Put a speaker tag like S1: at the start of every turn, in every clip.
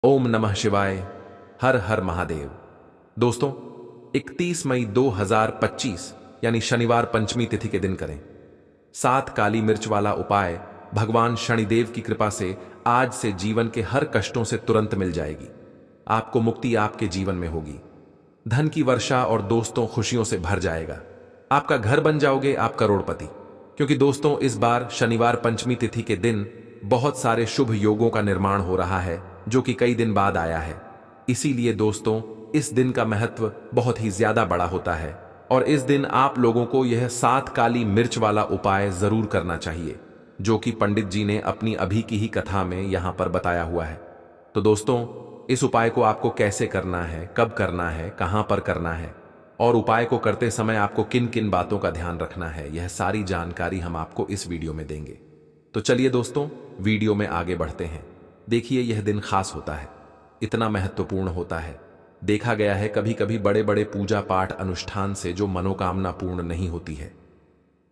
S1: ओम नमः शिवाय। हर हर महादेव। दोस्तों, 31 मई 2025 यानी शनिवार पंचमी तिथि के दिन करें 7 काली मिर्च वाला उपाय। भगवान शनिदेव की कृपा से आज से जीवन के हर कष्टों से तुरंत मिल जाएगी। आपको मुक्ति आपके जीवन में होगी, धन की वर्षा और दोस्तों खुशियों से भर जाएगा। आपका घर बन जाओगे आप करोड़पति। क्योंकि दोस्तों, इस बार शनिवार पंचमी तिथि के दिन बहुत सारे शुभ योगों का निर्माण हो रहा है जो कि कई दिन बाद आया है। इसीलिए दोस्तों, इस दिन का महत्व बहुत ही ज्यादा बड़ा होता है और इस दिन आप लोगों को यह 7 काली मिर्च वाला उपाय जरूर करना चाहिए, जो कि पंडित जी ने अपनी अभी की ही कथा में यहां पर बताया हुआ है। तो दोस्तों, इस उपाय को आपको कैसे करना है, कब करना है, कहां पर करना है और उपाय को करते समय आपको किन किन बातों का ध्यान रखना है, यह सारी जानकारी हम आपको इस वीडियो में देंगे। तो चलिए दोस्तों, वीडियो में आगे बढ़ते हैं। देखिए, यह दिन खास होता है, इतना महत्वपूर्ण होता है। देखा गया है कभी कभी बड़े बड़े पूजा पाठ अनुष्ठान से जो मनोकामना पूर्ण नहीं होती है,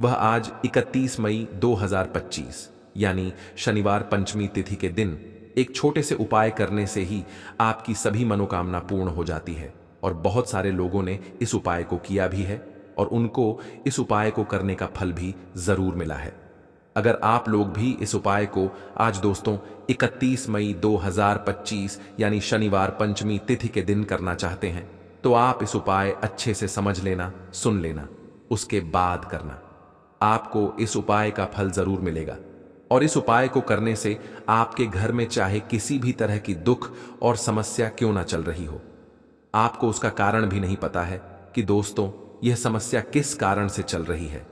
S1: वह आज 31 मई 2025 यानी शनिवार पंचमी तिथि के दिन एक छोटे से उपाय करने से ही आपकी सभी मनोकामना पूर्ण हो जाती है। और बहुत सारे लोगों ने इस उपाय को किया भी है और उनको इस उपाय को करने का फल भी जरूर मिला है। अगर आप लोग भी इस उपाय को आज दोस्तों 31 मई 2025 यानी शनिवार पंचमी तिथि के दिन करना चाहते हैं, तो आप इस उपाय अच्छे से समझ लेना, सुन लेना, उसके बाद करना। आपको इस उपाय का फल जरूर मिलेगा और इस उपाय को करने से आपके घर में चाहे किसी भी तरह की दुख और समस्या क्यों ना चल रही हो, आपको उसका कारण भी नहीं पता है कि दोस्तों यह समस्या किस कारण से चल रही है।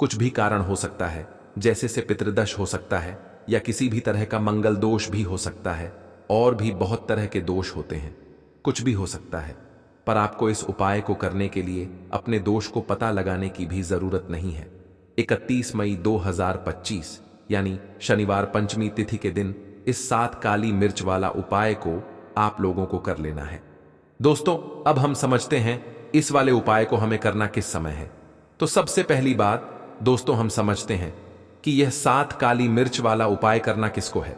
S1: कुछ भी कारण हो सकता है, जैसे से पितृदोष हो सकता है या किसी भी तरह का मंगल दोष भी हो सकता है, और भी बहुत तरह के दोष होते हैं, कुछ भी हो सकता है। पर आपको इस उपाय को करने के लिए अपने दोष को पता लगाने की भी जरूरत नहीं है। 31 मई 2025 यानी शनिवार पंचमी तिथि के दिन इस 7 काली मिर्च वाला उपाय को आप लोगों को कर लेना है। दोस्तों, अब हम समझते हैं इस वाले उपाय को हमें करना किस समय है। तो सबसे पहली बात दोस्तों, हम समझते हैं कि यह 7 काली मिर्च वाला उपाय करना किसको है।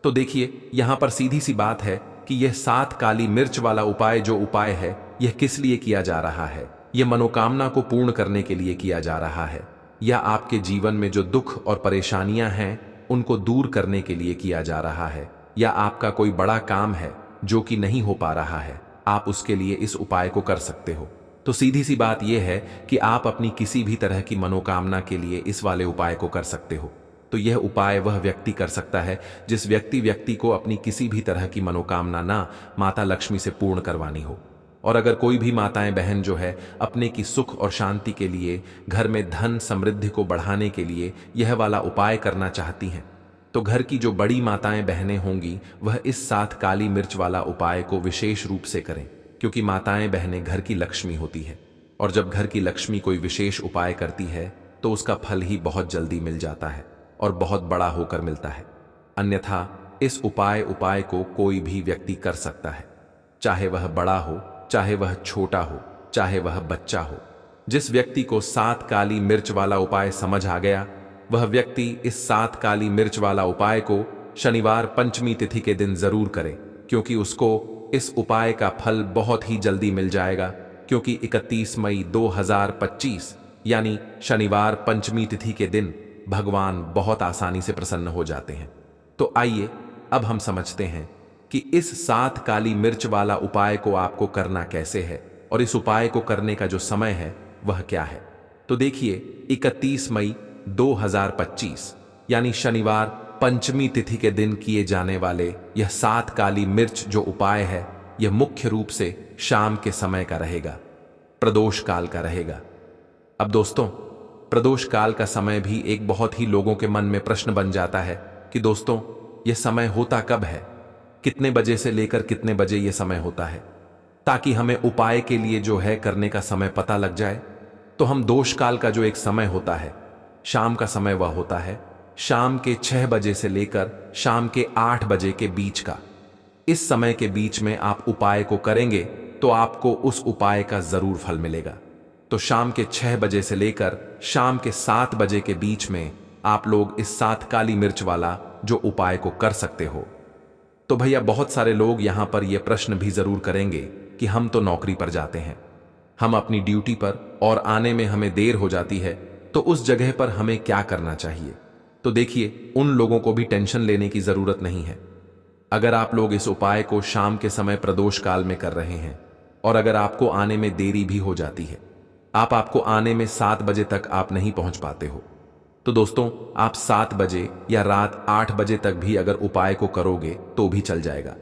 S1: तो देखिए, यहां पर सीधी सी बात है कि यह 7 काली मिर्च वाला उपाय जो उपाय है, यह किस लिए किया जा रहा है। यह मनोकामना को पूर्ण करने के लिए किया जा रहा है, या आपके जीवन में जो दुख और परेशानियां हैं उनको दूर करने के लिए किया जा रहा है, या आपका कोई बड़ा काम है जो कि नहीं हो पा रहा है, आप उसके लिए इस उपाय को कर सकते हो। तो सीधी सी बात यह है कि आप अपनी किसी भी तरह की मनोकामना के लिए इस वाले उपाय को कर सकते हो। तो यह उपाय वह व्यक्ति कर सकता है जिस व्यक्ति को अपनी किसी भी तरह की मनोकामना ना माता लक्ष्मी से पूर्ण करवानी हो। और अगर कोई भी माताएं बहन जो है अपने की सुख और शांति के लिए, घर में धन समृद्धि को बढ़ाने के लिए यह वाला उपाय करना चाहती हैं, तो घर की जो बड़ी माताएं बहनें होंगी वह इस 7 काली मिर्च वाला उपाय को विशेष रूप से करें। क्योंकि माताएं बहनें घर की लक्ष्मी होती है और जब घर की लक्ष्मी कोई विशेष उपाय करती है तो उसका फल ही बहुत जल्दी मिल जाता है और बहुत बड़ा होकर मिलता है। अन्यथा इस उपाय को कोई भी व्यक्ति कर सकता है, चाहे वह बड़ा हो, चाहे वह छोटा हो, चाहे वह बच्चा हो। जिस व्यक्ति को 7 काली मिर्च वाला उपाय समझ आ गया, वह व्यक्ति इस 7 काली मिर्च वाला उपाय को शनिवार पंचमी तिथि के दिन जरूर करे, क्योंकि उसको इस उपाय का फल बहुत ही जल्दी मिल जाएगा। क्योंकि 31 मई 2025 यानी शनिवार पंचमी तिथि के दिन भगवान बहुत आसानी से प्रसन्न हो जाते हैं। तो आइए अब हम समझते हैं कि इस 7 काली मिर्च वाला उपाय को आपको करना कैसे है और इस उपाय को करने का जो समय है वह क्या है। तो देखिए, 31 मई 2025 यानी शनिवार पंचमी तिथि के दिन किए जाने वाले यह 7 काली मिर्च जो उपाय है, यह मुख्य रूप से शाम के समय का रहेगा, प्रदोष काल का रहेगा। अब दोस्तों, प्रदोष काल का समय भी एक बहुत ही लोगों के मन में प्रश्न बन जाता है कि दोस्तों यह समय होता कब है, कितने बजे से लेकर कितने बजे यह समय होता है, ताकि हमें उपाय के लिए जो है करने का समय पता लग जाए। तो हम दोष काल का जो एक समय होता है, शाम का समय, वह होता है शाम के 6 बजे से लेकर शाम के 8 बजे के बीच का। इस समय के बीच में आप उपाय को करेंगे तो आपको उस उपाय का जरूर फल मिलेगा। तो शाम के 6 बजे से लेकर शाम के 7 बजे के बीच में आप लोग इस 7 काली मिर्च वाला जो उपाय को कर सकते हो। तो तो भैया बहुत सारे लोग यहां पर यह प्रश्न भी जरूर करेंगे कि हम तो नौकरी पर जाते हैं, हम अपनी ड्यूटी पर और आने में हमें देर हो जाती है, तो उस जगह पर हमें क्या करना चाहिए। तो देखिए, उन लोगों को भी टेंशन लेने की जरूरत नहीं है। अगर आप लोग इस उपाय को शाम के समय प्रदोष काल में कर रहे हैं और अगर आपको आने में देरी भी हो जाती है, आपको आने में 7 बजे तक आप नहीं पहुंच पाते हो, तो दोस्तों आप 7 बजे या रात 8 बजे तक भी अगर उपाय को करोगे तो भी चल जाएगा।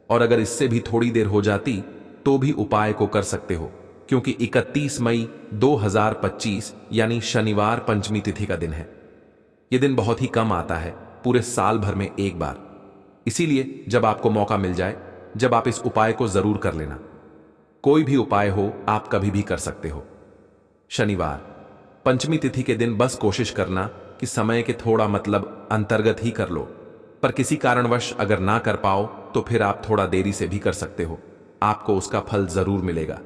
S1: और अगर इससे भी थोड़ी देर हो जाती तो भी उपाय को कर सकते हो, क्योंकि 31 मई 2025 यानी शनिवार पंचमी तिथि का दिन है। यह दिन बहुत ही कम आता है, पूरे साल भर में एक बार। इसीलिए जब आपको मौका मिल जाए, जब आप इस उपाय को जरूर कर लेना। कोई भी उपाय हो, आप कभी भी कर सकते हो। शनिवार पंचमी तिथि के दिन बस कोशिश करना कि समय के थोड़ा अंतर्गत ही कर लो, पर किसी कारणवश अगर ना कर पाओ तो फिर आप थोड़ा देरी से भी कर सकते हो, आपको उसका फल जरूर मिलेगा।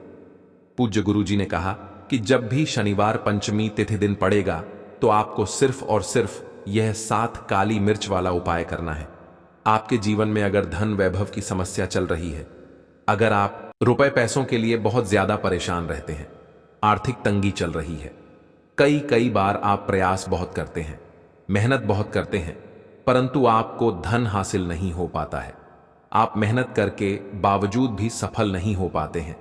S1: पूज्य गुरुजी ने कहा कि जब भी शनिवार पंचमी तिथि दिन पड़ेगा तो आपको सिर्फ और सिर्फ यह 7 काली मिर्च वाला उपाय करना है। आपके जीवन में अगर धन वैभव की समस्या चल रही है, अगर आप रुपए पैसों के लिए बहुत ज्यादा परेशान रहते हैं, आर्थिक तंगी चल रही है, कई बार आप प्रयास बहुत करते हैं, मेहनत बहुत करते हैं, परंतु आपको धन हासिल नहीं हो पाता है, आप मेहनत करके बावजूद भी सफल नहीं हो पाते हैं,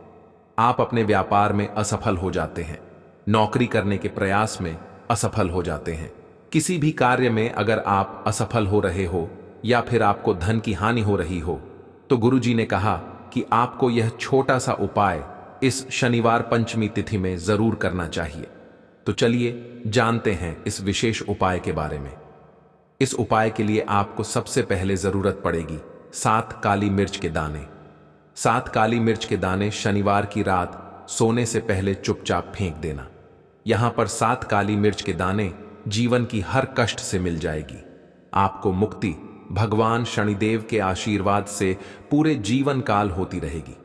S1: आप अपने व्यापार में असफल हो जाते हैं, नौकरी करने के प्रयास में असफल हो जाते हैं, किसी भी कार्य में अगर आप असफल हो रहे हो या फिर आपको धन की हानि हो रही हो, तो गुरुजी ने कहा कि आपको यह छोटा सा उपाय इस शनिवार पंचमी तिथि में जरूर करना चाहिए। तो चलिए जानते हैं इस विशेष उपाय के बारे में। इस उपाय के लिए आपको सबसे पहले जरूरत पड़ेगी 7 काली मिर्च के दाने। 7 काली मिर्च के दाने शनिवार की रात सोने से पहले चुपचाप फेंक देना। यहां पर 7 काली मिर्च के दाने जीवन की हर कष्ट से मिल जाएगी, आपको मुक्ति भगवान शनिदेव के आशीर्वाद से पूरे जीवन काल होती रहेगी।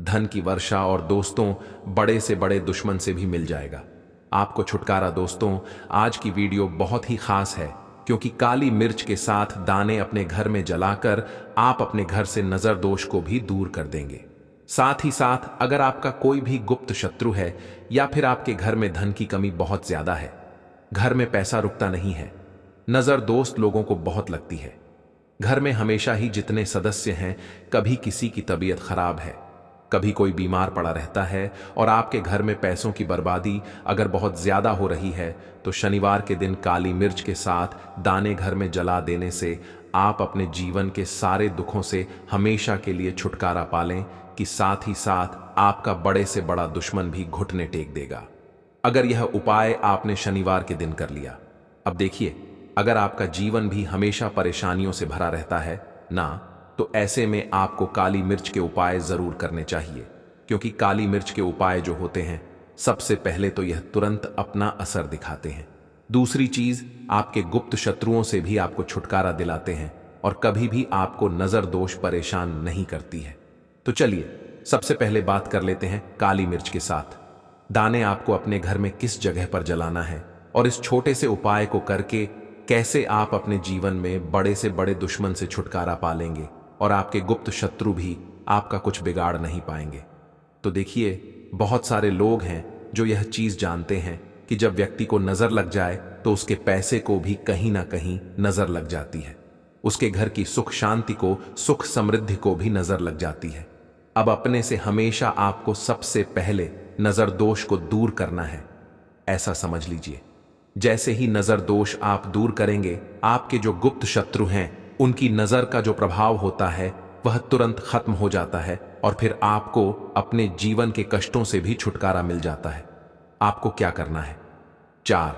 S1: धन की वर्षा और दोस्तों बड़े से बड़े दुश्मन से भी मिल जाएगा, आपको छुटकारा। दोस्तों आज की वीडियो बहुत ही खास है, क्योंकि काली मिर्च के साथ दाने अपने घर में जलाकर आप अपने घर से नजर दोष को भी दूर कर देंगे। साथ ही साथ अगर आपका कोई भी गुप्त शत्रु है या फिर आपके घर में धन की कमी बहुत ज्यादा है, घर में पैसा रुकता नहीं है, नजर दोस्त लोगों को बहुत लगती है, घर में हमेशा ही जितने सदस्य हैं कभी किसी की तबीयत खराब है, कभी कोई बीमार पड़ा रहता है और आपके घर में पैसों की बर्बादी अगर बहुत ज्यादा हो रही है, तो शनिवार के दिन काली मिर्च के साथ दाने घर में जला देने से आप अपने जीवन के सारे दुखों से हमेशा के लिए छुटकारा पालें, कि साथ ही साथ आपका बड़े से बड़ा दुश्मन भी घुटने टेक देगा, अगर यह उपाय आपने शनिवार के दिन कर लिया। अब देखिए, अगर आपका जीवन भी हमेशा परेशानियों से भरा रहता है ना, तो ऐसे में आपको काली मिर्च के उपाय जरूर करने चाहिए, क्योंकि काली मिर्च के उपाय जो होते हैं, सबसे पहले तो यह तुरंत अपना असर दिखाते हैं, दूसरी चीज आपके गुप्त शत्रुओं से भी आपको छुटकारा दिलाते हैं और कभी भी आपको नजर दोष परेशान नहीं करती है। तो चलिए सबसे पहले बात कर लेते हैं काली मिर्च के साथ दाने आपको अपने घर में किस जगह पर जलाना है और इस छोटे से उपाय को करके कैसे आप अपने जीवन में बड़े से बड़े दुश्मन से छुटकारा पालेंगे और आपके गुप्त शत्रु भी आपका कुछ बिगाड़ नहीं पाएंगे। तो देखिए, बहुत सारे लोग हैं जो यह चीज जानते हैं कि जब व्यक्ति को नजर लग जाए तो उसके पैसे को भी कहीं ना कहीं नजर लग जाती है, उसके घर की सुख शांति को, सुख समृद्धि को भी नजर लग जाती है। अब अपने से हमेशा आपको सबसे पहले नजर दोष को दूर करना है, ऐसा समझ लीजिए। जैसे ही नजर दोष आप दूर करेंगे, आपके जो गुप्त शत्रु हैं उनकी नजर का जो प्रभाव होता है वह तुरंत खत्म हो जाता है और फिर आपको अपने जीवन के कष्टों से भी छुटकारा मिल जाता है। आपको क्या करना है? 4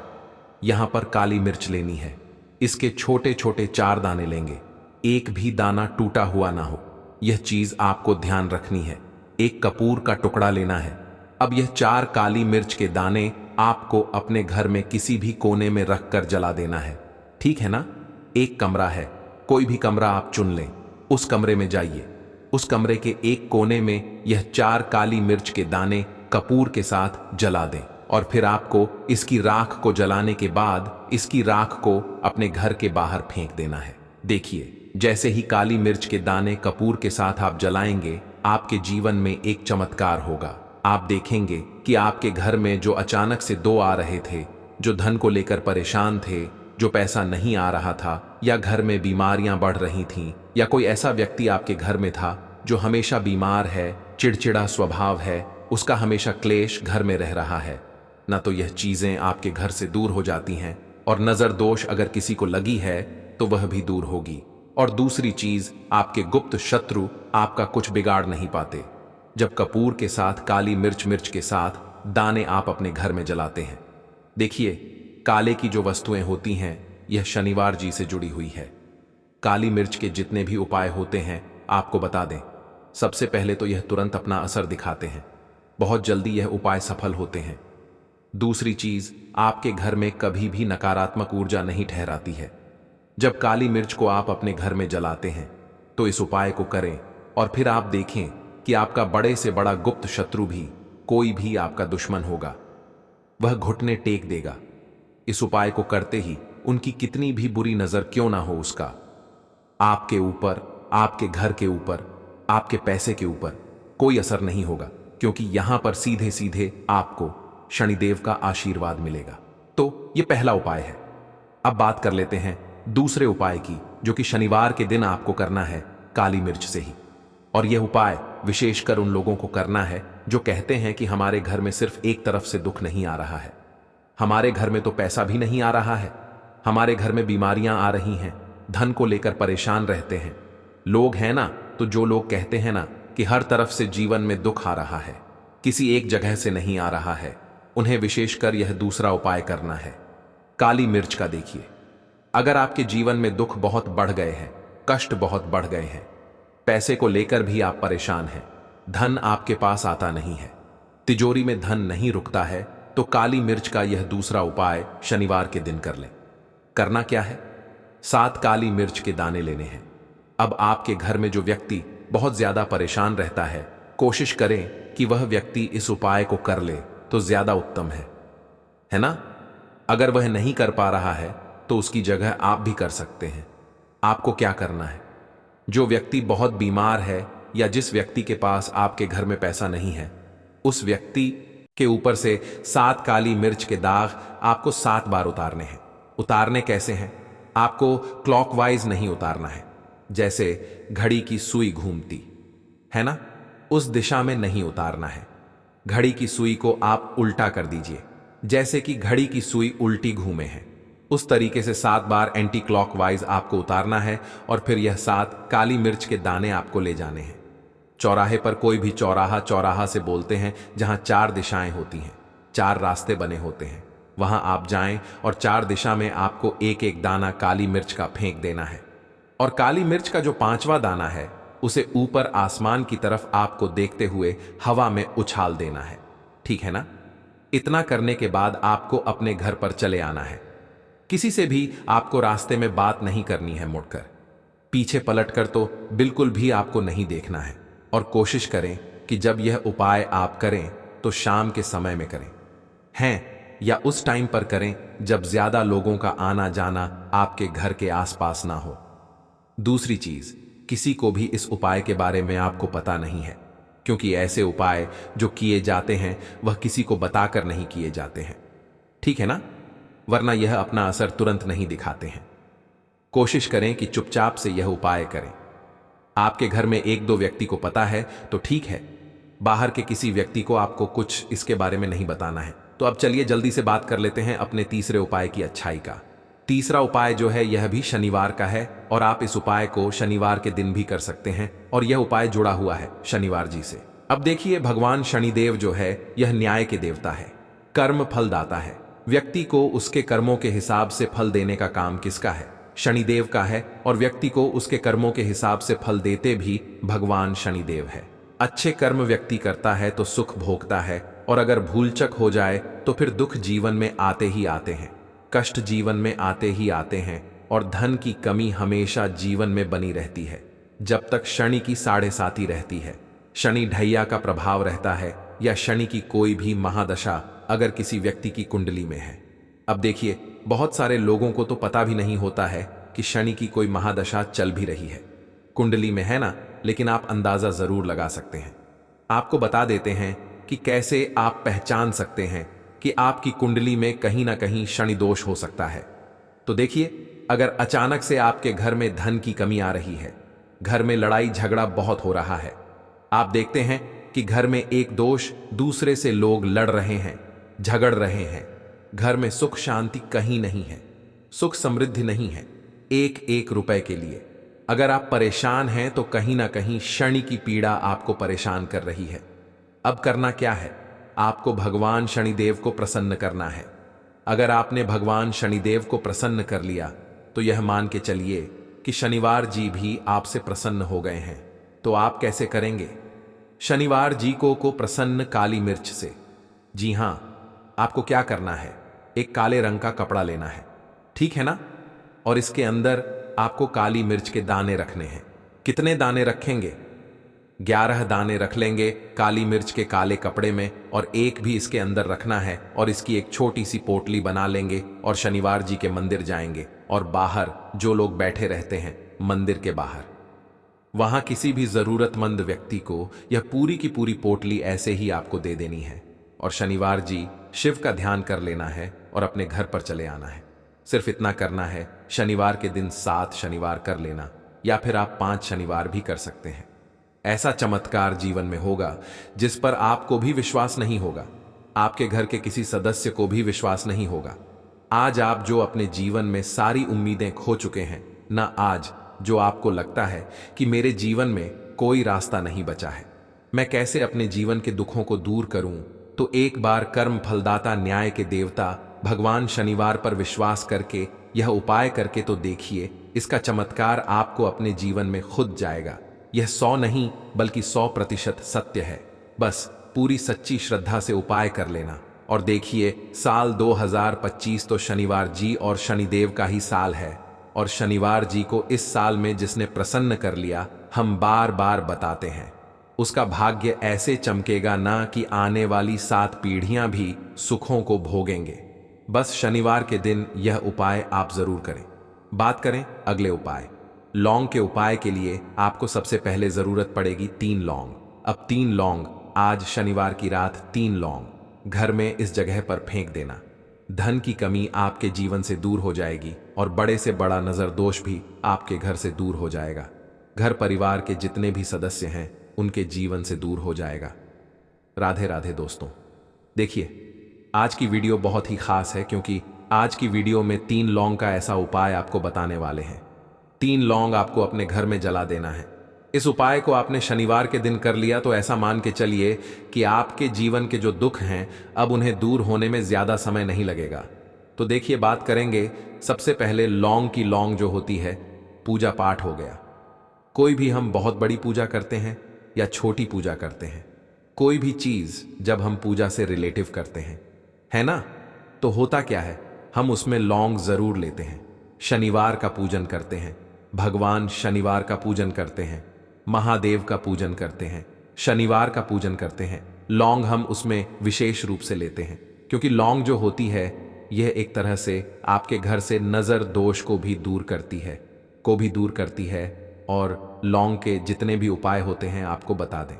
S1: यहां पर काली मिर्च लेनी है, इसके छोटे छोटे 4 दाने लेंगे, एक भी दाना टूटा हुआ ना हो, यह चीज आपको ध्यान रखनी है। एक कपूर का टुकड़ा लेना है। अब यह 4 काली मिर्च के दाने आपको अपने घर में किसी भी कोने में रखकर जला देना है, ठीक है ना? एक कमरा है, कोई भी कमरा आप चुन लें, उस कमरे में जाइए, उस कमरे के एक कोने में यह 4 काली मिर्च के दाने कपूर के साथ जला दें और फिर आपको इसकी राख को जलाने के बाद इसकी राख को अपने घर के बाहर फेंक देना है। देखिए, जैसे ही काली मिर्च के दाने कपूर के साथ आप जलाएंगे, आपके जीवन में एक चमत्कार होगा। आप देखेंगे कि आपके घर में जो अचानक से दो आ रहे थे, जो धन को लेकर परेशान थे, जो पैसा नहीं आ रहा था, या घर में बीमारियां बढ़ रही थीं, या कोई ऐसा व्यक्ति आपके घर में था जो हमेशा बीमार है, चिड़चिड़ा स्वभाव है, उसका हमेशा क्लेश घर में रह रहा है, ना तो यह चीजें आपके घर से दूर हो जाती हैं, और नजर दोष अगर किसी को लगी है तो वह भी दूर होगी। और दूसरी चीज, आपके गुप्त शत्रु आपका कुछ बिगाड़ नहीं पाते। जब कपूर के साथ काली मिर्च के साथ दाने आप अपने घर में जलाते हैं, देखिए काले की जो वस्तुएं होती हैं, यह शनिवार जी से जुड़ी हुई है। काली मिर्च के जितने भी उपाय होते हैं आपको बता दें, सबसे पहले तो यह तुरंत अपना असर दिखाते हैं, बहुत जल्दी यह उपाय सफल होते हैं। दूसरी चीज, आपके घर में कभी भी नकारात्मक ऊर्जा नहीं ठहराती है। जब काली मिर्च को आप अपने घर में जलाते हैं तो इस उपाय को करें और फिर आप देखें कि आपका बड़े से बड़ा गुप्त शत्रु भी, कोई भी आपका दुश्मन होगा, वह घुटने टेक देगा। इस उपाय को करते ही उनकी कितनी भी बुरी नजर क्यों ना हो, उसका आपके ऊपर, आपके घर के ऊपर, आपके पैसे के ऊपर कोई असर नहीं होगा, क्योंकि यहां पर सीधे सीधे आपको शनिदेव का आशीर्वाद मिलेगा। तो यह पहला उपाय है। अब बात कर लेते हैं दूसरे उपाय की, जो कि शनिवार के दिन आपको करना है काली मिर्च से ही। और यह उपाय विशेषकर उन लोगों को करना है जो कहते हैं कि हमारे घर में सिर्फ एक तरफ से दुख नहीं आ रहा है, हमारे घर में तो पैसा भी नहीं आ रहा है, हमारे घर में बीमारियां आ रही हैं, धन को लेकर परेशान रहते हैं। लोग हैं ना, तो जो लोग कहते हैं ना कि हर तरफ से जीवन में दुख आ रहा है, किसी एक जगह से नहीं आ रहा है, उन्हें विशेषकर यह दूसरा उपाय करना है काली मिर्च का। देखिए, अगर आपके जीवन में दुख बहुत बढ़ गए हैं, कष्ट बहुत बढ़ गए हैं, पैसे को लेकर भी आप परेशान हैं, धन आपके पास आता नहीं है, तिजोरी में धन नहीं रुकता है, तो काली मिर्च का यह दूसरा उपाय शनिवार के दिन कर लें। करना क्या है? 7 काली मिर्च के दाने लेने हैं। अब आपके घर में जो व्यक्ति बहुत ज्यादा परेशान रहता है, कोशिश करें कि वह व्यक्ति इस उपाय को कर ले तो ज्यादा उत्तम है ना? अगर वह नहीं कर पा रहा है तो उसकी जगह आप भी कर सकते हैं। आपको क्या करना है? जो व्यक्ति बहुत बीमार है या जिस व्यक्ति के पास आपके घर में पैसा नहीं है, उस व्यक्ति के ऊपर से 7 काली मिर्च के दाग आपको 7 बार उतारने हैं। उतारने कैसे हैं? आपको क्लॉकवाइज नहीं उतारना है, जैसे घड़ी की सुई घूमती है ना, उस दिशा में नहीं उतारना है। घड़ी की सुई को आप उल्टा कर दीजिए, जैसे कि घड़ी की सुई उल्टी घूमे है, उस तरीके से 7 बार एंटी क्लॉकवाइज आपको उतारना है। और फिर यह 7 काली मिर्च के दाने आपको ले जाने हैं। चौराहे पर, कोई भी चौराहा से बोलते हैं जहां 4 दिशाएं होती हैं, 4 रास्ते बने होते हैं, वहां आप जाएं और 4 दिशा में आपको एक एक दाना काली मिर्च का फेंक देना है। और काली मिर्च का जो 5वां दाना है, उसे ऊपर आसमान की तरफ आपको देखते हुए हवा में उछाल देना है। ठीक है ना? इतना करने के बाद आपको अपने घर पर चले आना है। किसी से भी आपको रास्ते में बात नहीं करनी है, मुड़कर पीछे पलटकर तो बिल्कुल भी आपको नहीं देखना है। और कोशिश करें कि जब यह उपाय आप करें तो शाम के समय में करें हैं, या उस टाइम पर करें जब ज्यादा लोगों का आना जाना आपके घर के आसपास ना हो। दूसरी चीज, किसी को भी इस उपाय के बारे में आपको पता नहीं है, क्योंकि ऐसे उपाय जो किए जाते हैं वह किसी को बताकर नहीं किए जाते हैं। ठीक है ना? वरना यह अपना असर तुरंत नहीं दिखाते हैं। कोशिश करें कि चुपचाप से यह उपाय करें। आपके घर में 1-2 व्यक्ति को पता है तो ठीक है, बाहर के किसी व्यक्ति को आपको कुछ इसके बारे में नहीं बताना है। तो अब चलिए जल्दी से बात कर लेते हैं अपने तीसरे उपाय की अच्छाई का। तीसरा उपाय जो है यह भी शनिवार का है, और आप इस उपाय को शनिवार के दिन भी कर सकते हैं, और यह उपाय जुड़ा हुआ है शनिवार जी से। अब देखिए, भगवान शनिदेव जो है यह न्याय के देवता है, कर्म फलदाता है। व्यक्ति को उसके कर्मों के हिसाब से फल देने का काम किसका है? शनिदेव का है। और व्यक्ति को उसके कर्मों के हिसाब से फल देते भी भगवान शनिदेव है। अच्छे कर्म व्यक्ति करता है तो सुख भोगता है, और अगर भूलचक हो जाए तो फिर दुख जीवन में आते ही आते हैं, कष्ट जीवन में आते ही आते हैं, और धन की कमी हमेशा जीवन में बनी रहती है जब तक शनि की 7.5 रहती है। शनि ढैया का प्रभाव रहता है, या शनि की कोई भी महादशा अगर किसी व्यक्ति की कुंडली में है। अब देखिए, बहुत सारे लोगों को तो पता भी नहीं होता है कि शनि की कोई महादशा चल भी रही है। कुंडली में है ना, लेकिन आप अंदाजा जरूर लगा सकते हैं। आपको बता देते हैं कि कैसे आप पहचान सकते हैं कि आपकी कुंडली में कहीं ना कहीं शनि दोष हो सकता है। तो देखिए, अगर अचानक से आपके घर में धन की कमी आ रही है, घर में लड़ाई झगड़ा बहुत हो रहा है, आप देखते हैं कि घर में एक दोष दूसरे से लोग लड़ रहे हैं, झगड़ रहे हैं, घर में सुख शांति कहीं नहीं है, सुख समृद्धि नहीं है, एक एक रुपए के लिए अगर आप परेशान हैं तो कहीं ना कहीं शनि की पीड़ा आपको परेशान कर रही है। अब करना क्या है? आपको भगवान शनिदेव को प्रसन्न करना है। अगर आपने भगवान शनिदेव को प्रसन्न कर लिया तो यह मान के चलिए कि शनिवार जी भी आपसे प्रसन्न हो गए हैं। तो आप कैसे करेंगे? शनिवार जी को प्रसन्न काली मिर्च से। जी हां, आपको क्या करना है, एक काले रंग का कपड़ा लेना है, ठीक है ना, और इसके अंदर आपको काली मिर्च के दाने रखने हैं। कितने दाने रखेंगे? 11 दाने रख लेंगे काली मिर्च के काले कपड़े में, और एक भी इसके अंदर रखना है, और इसकी एक छोटी सी पोटली बना लेंगे और शनिवार जी के मंदिर जाएंगे, और बाहर जो लोग बैठे रहते हैं मंदिर के बाहर, वहां किसी भी जरूरतमंद व्यक्ति को यह पूरी की पूरी पोटली ऐसे ही आपको दे देनी है, और शनिवार जी शिव का ध्यान कर लेना है और अपने घर पर चले आना है। सिर्फ इतना करना है। शनिवार के दिन 7 शनिवार कर लेना, या फिर आप 5 शनिवार भी कर सकते हैं। ऐसा चमत्कार जीवन में होगा जिस पर आपको भी विश्वास नहीं होगा, आपके घर के किसी सदस्य को भी विश्वास नहीं होगा। आज आप जो अपने जीवन में सारी उम्मीदें खो चुके हैं ना, आज जो आपको लगता है कि मेरे जीवन में कोई रास्ता नहीं बचा है, मैं कैसे अपने जीवन के दुखों को दूर करूं, तो एक बार कर्म फलदाता न्याय के देवता भगवान शनिवार पर विश्वास करके यह उपाय करके तो देखिए। इसका चमत्कार आपको अपने जीवन में खुद जाएगा। यह 100 नहीं बल्कि 100% सत्य है। बस पूरी सच्ची श्रद्धा से उपाय कर लेना और देखिए, साल 2025 तो शनिवार जी और शनिदेव का ही साल है, और शनिवार जी को इस साल में जिसने प्रसन्न कर लिया, हम बार बार बताते हैं, उसका भाग्य ऐसे चमकेगा ना कि आने वाली 7 पीढ़ियां भी सुखों को भोगेंगे। बस शनिवार के दिन यह उपाय आप जरूर करें। बात करें अगले उपाय, लौंग के उपाय के लिए आपको सबसे पहले जरूरत पड़ेगी 3 लौंग। अब 3 लौंग, आज शनिवार की रात 3 लौंग घर में इस जगह पर फेंक देना। धन की कमी आपके जीवन से दूर हो जाएगी और बड़े से बड़ा नजर दोष भी आपके घर से दूर हो जाएगा। घर परिवार के जितने भी सदस्य हैं उनके जीवन से दूर हो जाएगा। राधे राधे दोस्तों। देखिए, आज की वीडियो बहुत ही खास है क्योंकि आज की वीडियो में 3 लौंग का ऐसा उपाय आपको बताने वाले हैं। 3 लौंग आपको अपने घर में जला देना है। इस उपाय को आपने शनिवार के दिन कर लिया तो ऐसा मान के चलिए कि आपके जीवन के जो दुख हैं अब उन्हें दूर होने में ज्यादा समय नहीं लगेगा। तो देखिए, बात करेंगे सबसे पहले लौंग की। लौंग जो होती है, पूजा पाठ हो गया। कोई भी हम बहुत बड़ी पूजा करते हैं या छोटी पूजा करते हैं, कोई भी चीज जब हम पूजा से रिलेटिव करते हैं, है ना, तो होता क्या है, हम उसमें लौंग जरूर लेते हैं। शनिवार का पूजन करते हैं, भगवान शनिवार का पूजन करते हैं, महादेव का पूजन करते हैं, शनिवार का पूजन करते हैं। लौंग हम उसमें विशेष रूप से लेते हैं क्योंकि लौंग जो होती है यह एक तरह से आपके घर से नजर दोष को भी दूर करती है और लौंग के जितने भी उपाय होते हैं आपको बता दें।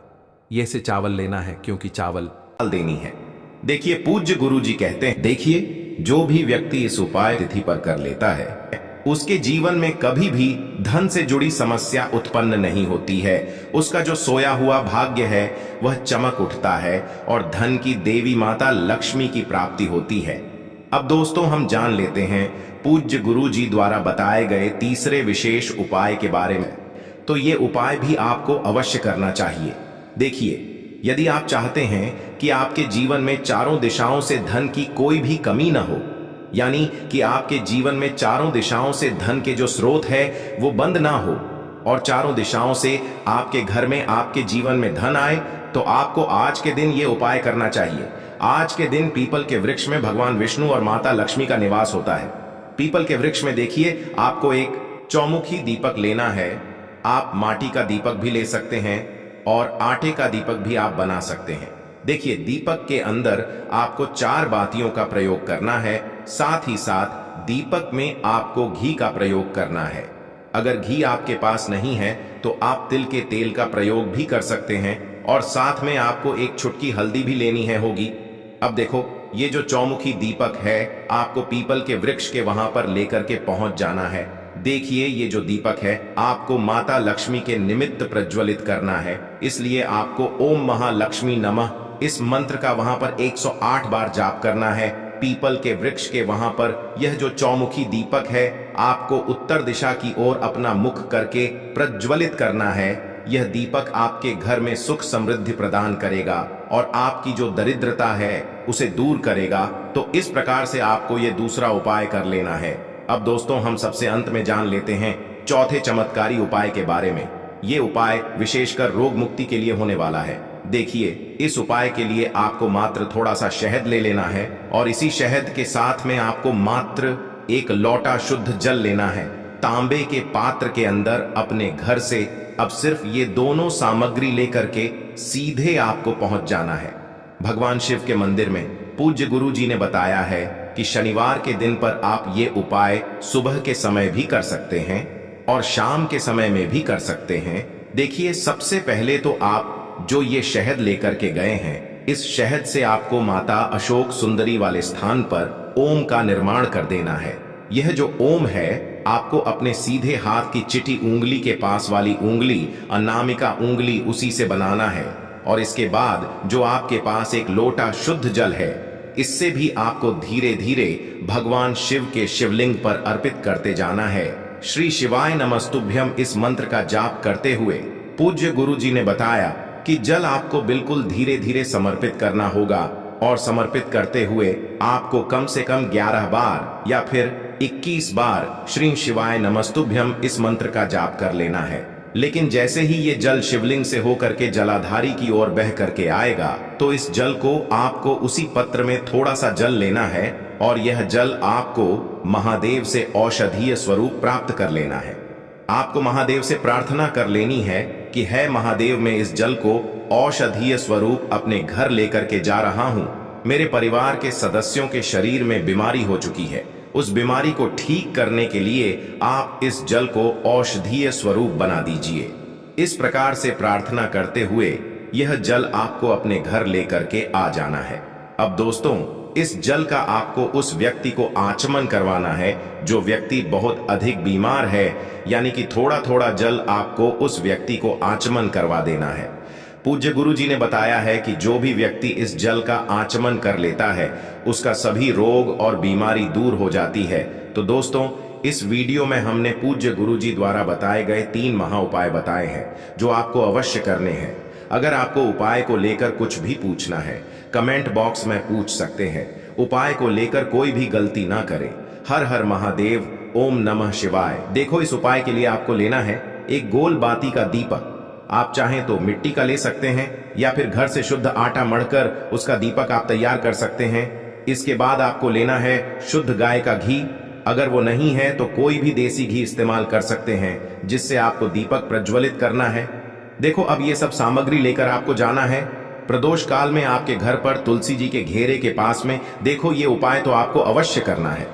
S1: ये से चावल लेना है क्योंकि चावल
S2: देनी है। देखिए, पूज्य गुरु जी कहते हैं, देखिए, जो भी व्यक्ति इस उपाय तिथि पर कर लेता है उसके जीवन में कभी भी धन से जुड़ी समस्या उत्पन्न नहीं होती है। उसका जो सोया हुआ भाग्य है वह चमक उठता है और धन की देवी माता लक्ष्मी की प्राप्ति होती है। अब दोस्तों, हम जान लेते हैं पूज्य गुरु जी द्वारा बताए गए तीसरे विशेष उपाय के बारे में। तो ये उपाय भी आपको अवश्य करना चाहिए। देखिए, यदि आप चाहते हैं कि आपके जीवन में चारों दिशाओं से धन की कोई भी कमी ना हो, यानी कि आपके जीवन में चारों दिशाओं से धन के जो स्रोत है वो बंद ना हो और चारों दिशाओं से आपके घर में, आपके जीवन में धन आए, तो आपको आज के दिन ये उपाय करना चाहिए। आज के दिन पीपल के वृक्ष में भगवान विष्णु और माता लक्ष्मी का निवास होता है। पीपल के वृक्ष में देखिए, आपको एक चौमुखी दीपक लेना है। आप माटी का दीपक भी ले सकते हैं और आटे का दीपक भी आप बना सकते हैं। देखिए, दीपक के अंदर आपको 4 बातियों का प्रयोग करना है। साथ ही साथ दीपक में आपको घी का प्रयोग करना है। अगर घी आपके पास नहीं है तो आप तिल के तेल का प्रयोग भी कर सकते हैं और साथ में आपको एक चुटकी हल्दी भी लेनी है होगी। अब देखो, ये जो चौमुखी दीपक है आपको पीपल के वृक्ष के वहां पर लेकर के पहुंच जाना है। देखिए, ये जो दीपक है आपको माता लक्ष्मी के निमित्त प्रज्वलित करना है, इसलिए आपको ओम महालक्ष्मी नमः इस मंत्र का वहां पर 108 बार जाप करना है। पीपल के वृक्ष के वहां पर यह जो चौमुखी दीपक है आपको उत्तर दिशा की ओर अपना मुख करके प्रज्वलित करना है। यह दीपक आपके घर में सुख समृद्धि प्रदान करेगा और आपकी जो दरिद्रता है उसे दूर करेगा। तो इस प्रकार से आपको यह दूसरा उपाय कर लेना है। अब दोस्तों, हम सबसे अंत में जान लेते हैं चौथे चमत्कारी उपाय के बारे में। ये उपाय विशेषकर रोग मुक्ति के लिए होने वाला है। देखिए, इस उपाय के लिए आपको मात्र थोड़ा सा शहद ले लेना है और इसी शहद के साथ में आपको मात्र एक लोटा शुद्ध जल लेना है। तांबे के पात्र के अंदर अपने घर से अब सिर्फ ये दोनों सामग्री लेकर के सीधे आपको पहुंच जाना है। भगवान शिव के मंदिर में पूज्य गुरु जी ने बताया है कि शनिवार के दिन पर आप ये उपाय सुबह के समय भी कर सकते हैं और शाम के समय में भी कर सकते हैं। देखिए, सबसे पहले तो आप जो ये शहद लेकर के गए हैं, इस शहद से आपको माता अशोक सुंदरी वाले स्थान पर ओम का निर्माण कर देना है। यह जो ओम है आपको अपने सीधे हाथ की चिटी उंगली के पास वाली उंगली, अनामिका उंगली, उसी से बनाना है। और इसके बाद जो आपके पास एक लोटा शुद्ध जल है, इससे भी आपको धीरे धीरे भगवान शिव के शिवलिंग पर अर्पित करते जाना है। श्री शिवाय नमस्तुभ्यम इस मंत्र का जाप करते हुए पूज्य गुरु जी ने बताया कि जल आपको बिल्कुल धीरे धीरे समर्पित करना होगा और समर्पित करते हुए आपको कम से कम 11 बार या फिर 21 बार श्री शिवाय नमस्तुभ्यम इस मंत्र का जाप कर लेना है। लेकिन जैसे ही ये जल शिवलिंग से होकर के जलाधारी की ओर बह करके आएगा तो इस जल को आपको उसी पत्र में थोड़ा सा जल लेना है और यह जल आपको महादेव से औषधीय स्वरूप प्राप्त कर लेना है। आपको महादेव से प्रार्थना कर लेनी है कि है महादेव, मैं इस जल को औषधीय स्वरूप अपने घर लेकर के जा रहा हूं। मेरे परिवार के सदस्यों के शरीर में बीमारी हो चुकी है, उस बीमारी को ठीक करने के लिए आप इस जल को औषधीय स्वरूप बना दीजिए। इस प्रकार से प्रार्थना करते हुए यह जल आपको अपने घर लेकर के आ जाना है। अब दोस्तों, इस जल का आपको उस व्यक्ति को आचमन करवाना है जो व्यक्ति बहुत अधिक बीमार है, यानी कि थोड़ा थोड़ा जल आपको उस व्यक्ति को आचमन करवा देना है। पूज्य गुरु जी ने बताया है कि जो भी व्यक्ति इस जल का आचमन कर लेता है उसका सभी रोग और बीमारी दूर हो जाती है। तो दोस्तों, इस वीडियो में हमने पूज्य गुरु जी द्वारा बताए गए 3 महा उपाय बताए हैं जो आपको अवश्य करने हैं। अगर आपको उपाय को लेकर कुछ भी पूछना है कमेंट बॉक्स में पूछ सकते हैं। उपाय को लेकर कोई भी गलती ना करें। हर हर महादेव, ओम नमः शिवाय। देखो, इस उपाय के लिए आपको लेना है एक गोल बाती का दीपक। आप चाहें तो मिट्टी का ले सकते हैं या फिर घर से शुद्ध आटा मढ़कर उसका दीपक आप तैयार कर सकते हैं। इसके बाद आपको लेना है शुद्ध गाय का घी। अगर वो नहीं है तो कोई भी देसी घी इस्तेमाल कर सकते हैं जिससे आपको दीपक प्रज्वलित करना है। देखो, अब ये सब सामग्री लेकर आपको जाना है प्रदोष काल में आपके घर पर तुलसी जी के घेरे के पास में। देखो, ये उपाय तो आपको अवश्य करना है।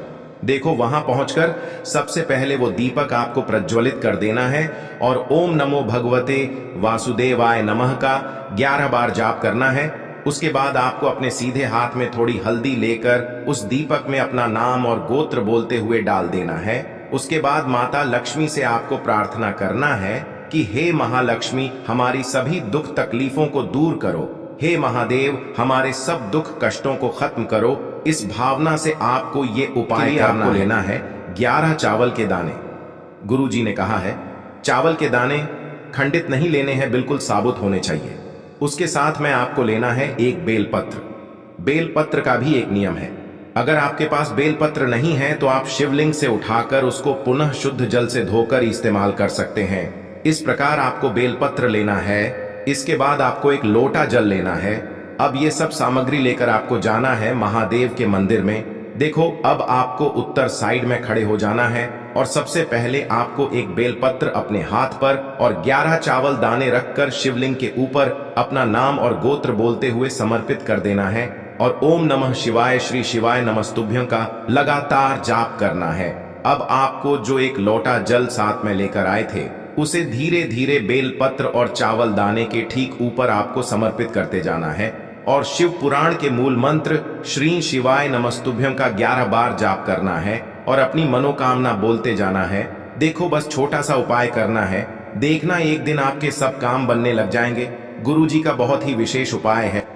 S2: देखो, वहां पहुंचकर सबसे पहले वो दीपक आपको प्रज्वलित कर देना है और ओम नमो भगवते वासुदेवाय नमः का 11 बार जाप करना है। उसके बाद आपको अपने सीधे हाथ में थोड़ी हल्दी लेकर उस दीपक में अपना नाम और गोत्र बोलते हुए डाल देना है। उसके बाद माता लक्ष्मी से आपको प्रार्थना करना है कि हे महालक्ष्मी, हमारी सभी दुख तकलीफों को दूर करो। हे महादेव, हमारे सब दुख कष्टों को खत्म करो। इस भावना से आपको ये उपाय आपको लेना है 11 चावल के दाने। गुरु जी ने कहा है चावल के दाने खंडित नहीं लेने हैं, बिल्कुल साबुत होने चाहिए। उसके साथ में आपको लेना है एक बेलपत्र। बेलपत्र का भी एक नियम है, अगर आपके पास बेलपत्र नहीं है तो आप शिवलिंग से उठाकर उसको पुनः शुद्ध जल से धोकर इस्तेमाल कर सकते हैं। इस प्रकार आपको बेलपत्र लेना है। इसके बाद आपको एक लोटा जल लेना है। अब ये सब सामग्री लेकर आपको जाना है महादेव के मंदिर में। देखो, अब आपको उत्तर साइड में खड़े हो जाना है और सबसे पहले आपको एक बेलपत्र अपने हाथ पर और 11 चावल दाने रखकर शिवलिंग के ऊपर अपना नाम और गोत्र बोलते हुए समर्पित कर देना है। और ओम नमः शिवाय श्री शिवाय नमस्तुभ्यं का लगातार जाप करना है। अब आपको जो एक लोटा जल साथ में लेकर आए थे उसे धीरे धीरे बेलपत्र और चावल दाने के ठीक ऊपर आपको समर्पित करते जाना है और शिव पुराण के मूल मंत्र श्री शिवाय नमस्तुभ्यं का 11 बार जाप करना है और अपनी मनोकामना बोलते जाना है। देखो, बस छोटा सा उपाय करना है, देखना एक दिन आपके सब काम बनने लग जाएंगे। गुरुजी का बहुत ही विशेष उपाय है।